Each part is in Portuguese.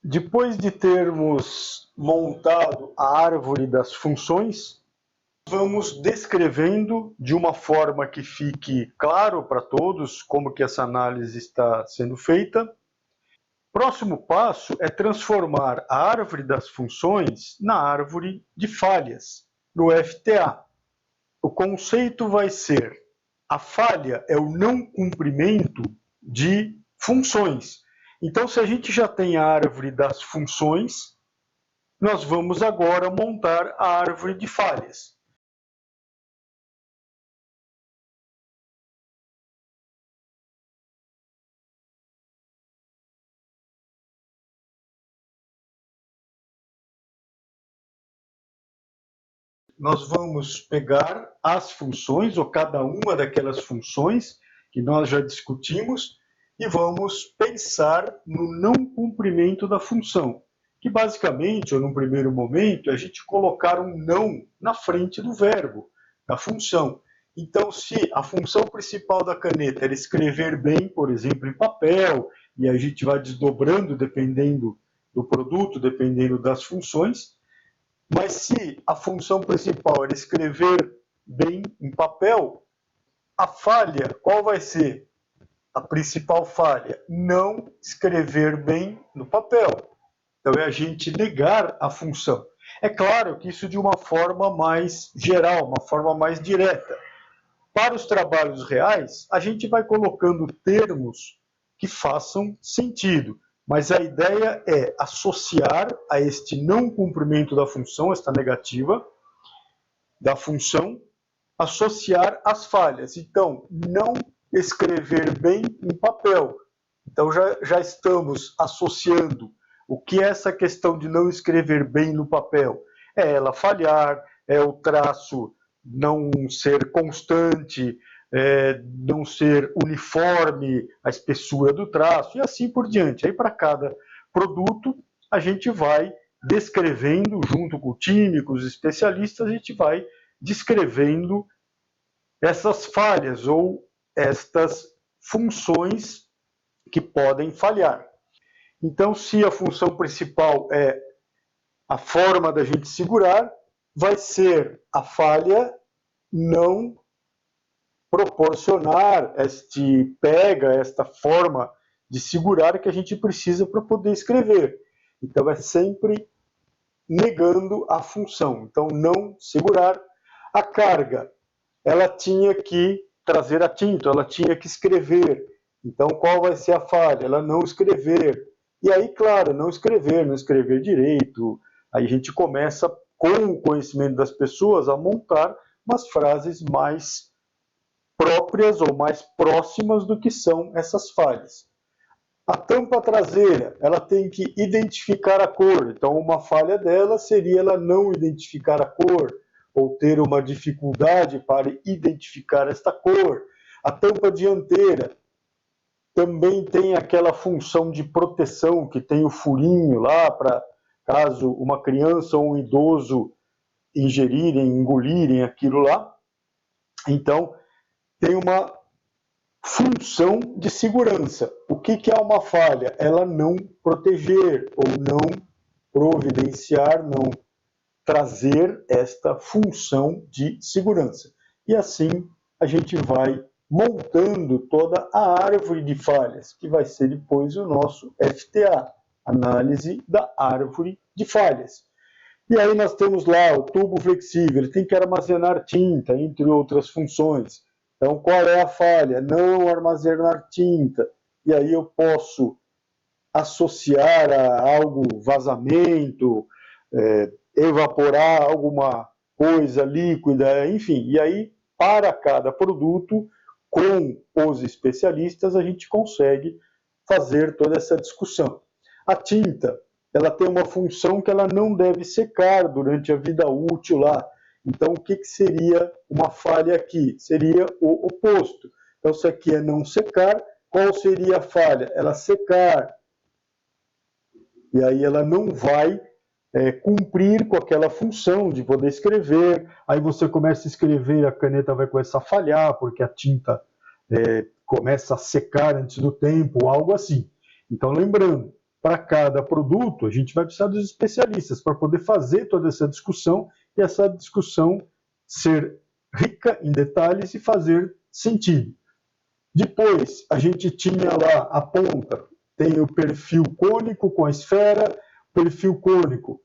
Depois de termos montado a árvore das funções, vamos descrevendo de uma forma que fique claro para todos como que essa análise está sendo feita. Próximo passo é transformar a árvore das funções na árvore de falhas, no FTA. O conceito vai ser: a falha é o não cumprimento de funções. Então, se a gente já tem a árvore das funções, nós vamos agora montar a árvore de falhas. Nós vamos pegar as funções, ou cada uma daquelas funções que nós já discutimos, e vamos pensar no não cumprimento da função, que basicamente, ou num primeiro momento, é a gente colocar um não na frente do verbo, da função. Então, se a função principal da caneta era escrever bem, por exemplo, em papel, e a gente vai desdobrando dependendo do produto, dependendo das funções, mas se a função principal era escrever bem em papel, a falha, qual vai ser? A principal falha, não escrever bem no papel. Então, é a gente negar a função. É claro que isso de uma forma mais geral, uma forma mais direta. Para os trabalhos reais, a gente vai colocando termos que façam sentido, mas a ideia é associar a este não cumprimento da função, esta negativa da função, associar as falhas. Então, não escrever bem em papel. Então, já estamos associando o que é essa questão de não escrever bem no papel. É ela falhar, é o traço não ser constante, não ser uniforme a espessura do traço, e assim por diante. Aí, para cada produto, a gente vai descrevendo, junto com o time, com os especialistas, a gente vai descrevendo essas falhas ou estas funções que podem falhar. Então, se a função principal é a forma da gente segurar, vai ser a falha não proporcionar esta forma de segurar que a gente precisa para poder escrever. Então, é sempre negando a função. Então, não segurar. A carga, ela tinha que trazer a tinta, ela tinha que escrever. Então, qual vai ser a falha? Ela não escrever. E aí, claro, não escrever direito. Aí a gente começa, com o conhecimento das pessoas, a montar umas frases mais próprias ou mais próximas do que são essas falhas. A tampa traseira, ela tem que identificar a cor. Então, uma falha dela seria ela não identificar a cor, ou ter uma dificuldade para identificar esta cor. A tampa dianteira também tem aquela função de proteção, que tem o furinho lá, para caso uma criança ou um idoso engolirem aquilo lá. Então, tem uma função de segurança. O que é uma falha? Ela não proteger ou não providenciar, não trazer esta função de segurança. E assim a gente vai montando toda a árvore de falhas, que vai ser depois o nosso FTA, análise da árvore de falhas. E aí nós temos lá o tubo flexível, ele tem que armazenar tinta, entre outras funções. Então, qual é a falha? Não armazenar tinta. E aí eu posso associar a algo vazamento, evaporar alguma coisa líquida, enfim. E aí, para cada produto, com os especialistas, a gente consegue fazer toda essa discussão. A tinta, ela tem uma função que ela não deve secar durante a vida útil lá. Então, o que seria uma falha aqui? Seria o oposto. Então, se aqui é não secar, qual seria a falha? Ela secar. E aí ela não vai cumprir com aquela função de poder escrever. Aí você começa a escrever, a caneta vai começar a falhar, porque a tinta começa a secar antes do tempo, algo assim. Então, lembrando, para cada produto, a gente vai precisar dos especialistas para poder fazer toda essa discussão e essa discussão ser rica em detalhes e fazer sentido. Depois, a gente tinha lá a ponta, tem o perfil cônico com a esfera, perfil cônico,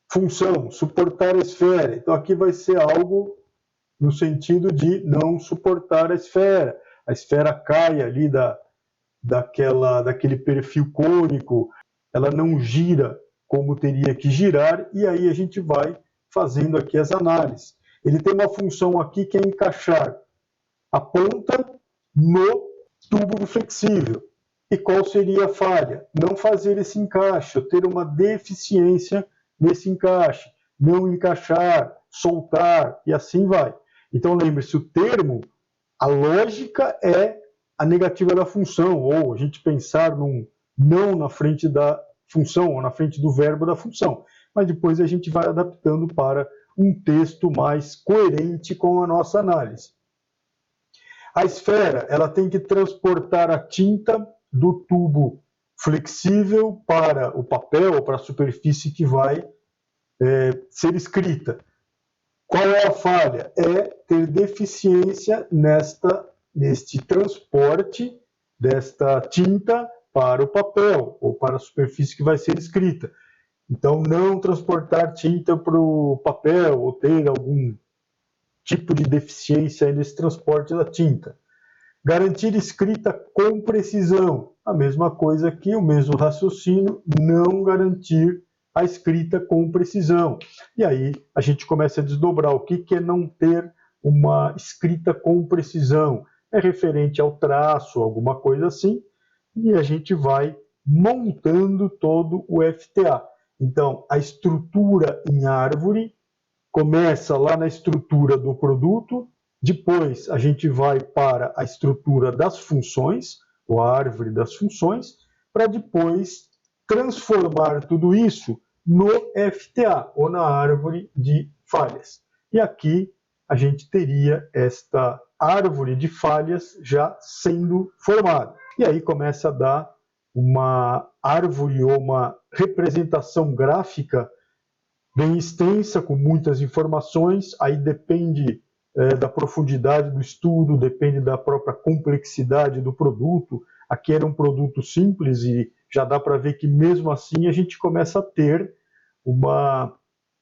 função, suportar a esfera. Então, aqui vai ser algo no sentido de não suportar a esfera cai ali daquele perfil cônico, ela não gira como teria que girar, e aí a gente vai fazendo aqui as análises. Ele tem uma função aqui que é encaixar a ponta no tubo flexível. E qual seria a falha? Não fazer esse encaixe, ou ter uma deficiência nesse encaixe, não encaixar, soltar, e assim vai. Então lembre-se, o termo, a lógica é a negativa da função, ou a gente pensar num não na frente da função, ou na frente do verbo da função. Mas depois a gente vai adaptando para um texto mais coerente com a nossa análise. A esfera, ela tem que transportar a tinta do tubo flexível para o papel, ou para a superfície que vai ser escrita. Qual é a falha? É ter deficiência neste transporte desta tinta para o papel ou para a superfície que vai ser escrita. Então, não transportar tinta para o papel ou ter algum tipo de deficiência nesse transporte da tinta. Garantir escrita com precisão. A mesma coisa aqui, o mesmo raciocínio, não garantir a escrita com precisão. E aí a gente começa a desdobrar o que é não ter uma escrita com precisão. É referente ao traço, alguma coisa assim, e a gente vai montando todo o FTA. Então, a estrutura em árvore começa lá na estrutura do produto, depois a gente vai para a estrutura das funções, ou a árvore das funções, para depois transformar tudo isso no FTA, ou na árvore de falhas. E aqui a gente teria esta árvore de falhas já sendo formada. E aí começa a dar uma árvore ou uma representação gráfica bem extensa, com muitas informações, aí depende da profundidade do estudo, depende da própria complexidade do produto. Aqui era um produto simples e já dá para ver que mesmo assim a gente começa a ter uma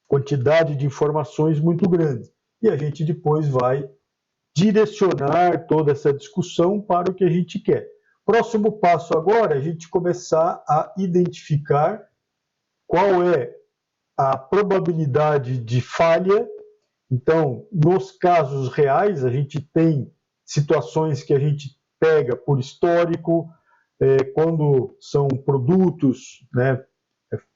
quantidade de informações muito grande. E a gente depois vai direcionar toda essa discussão para o que a gente quer. Próximo passo agora é a gente começar a identificar qual é a probabilidade de falha. Então, nos casos reais, a gente tem situações que a gente pega por histórico, quando são produtos, né,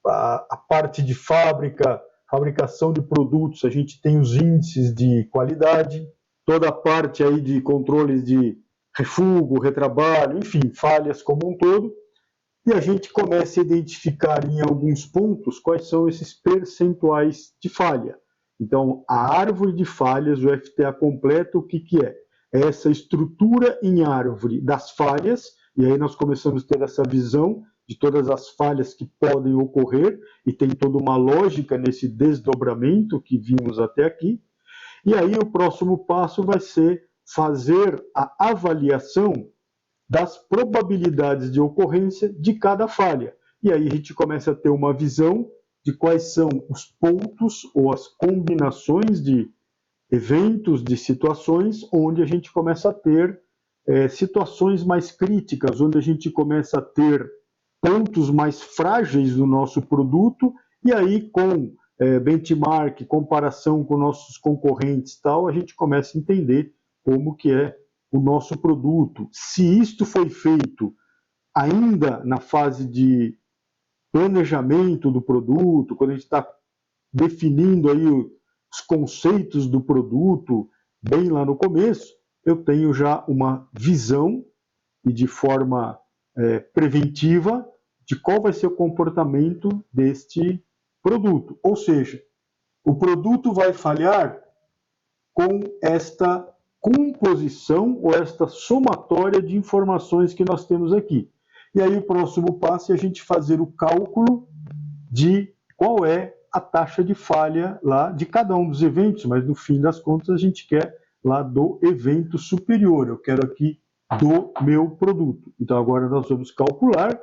a parte de fabricação de produtos, a gente tem os índices de qualidade, toda a parte aí de controles de refúgio, retrabalho, enfim, falhas como um todo, e a gente começa a identificar em alguns pontos quais são esses percentuais de falha. Então, a árvore de falhas, o FTA completo, o que é? É essa estrutura em árvore das falhas, e aí nós começamos a ter essa visão de todas as falhas que podem ocorrer, e tem toda uma lógica nesse desdobramento que vimos até aqui. E aí o próximo passo vai ser fazer a avaliação das probabilidades de ocorrência de cada falha. E aí a gente começa a ter uma visão de quais são os pontos ou as combinações de eventos, de situações, onde a gente começa a ter situações mais críticas, onde a gente começa a ter pontos mais frágeis do nosso produto, e aí com benchmark, comparação com nossos concorrentes, tal, a gente começa a entender como que é o nosso produto. Se isto foi feito ainda na fase de planejamento do produto, quando a gente está definindo aí os conceitos do produto, bem lá no começo, eu tenho já uma visão e de forma preventiva de qual vai ser o comportamento deste produto. Ou seja, o produto vai falhar com esta composição ou esta somatória de informações que nós temos aqui. E aí o próximo passo é a gente fazer o cálculo de qual é a taxa de falha lá de cada um dos eventos, mas no fim das contas a gente quer lá do evento superior, eu quero aqui do meu produto. Então agora nós vamos calcular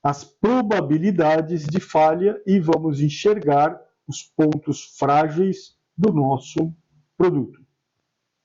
as probabilidades de falha e vamos enxergar os pontos frágeis do nosso produto.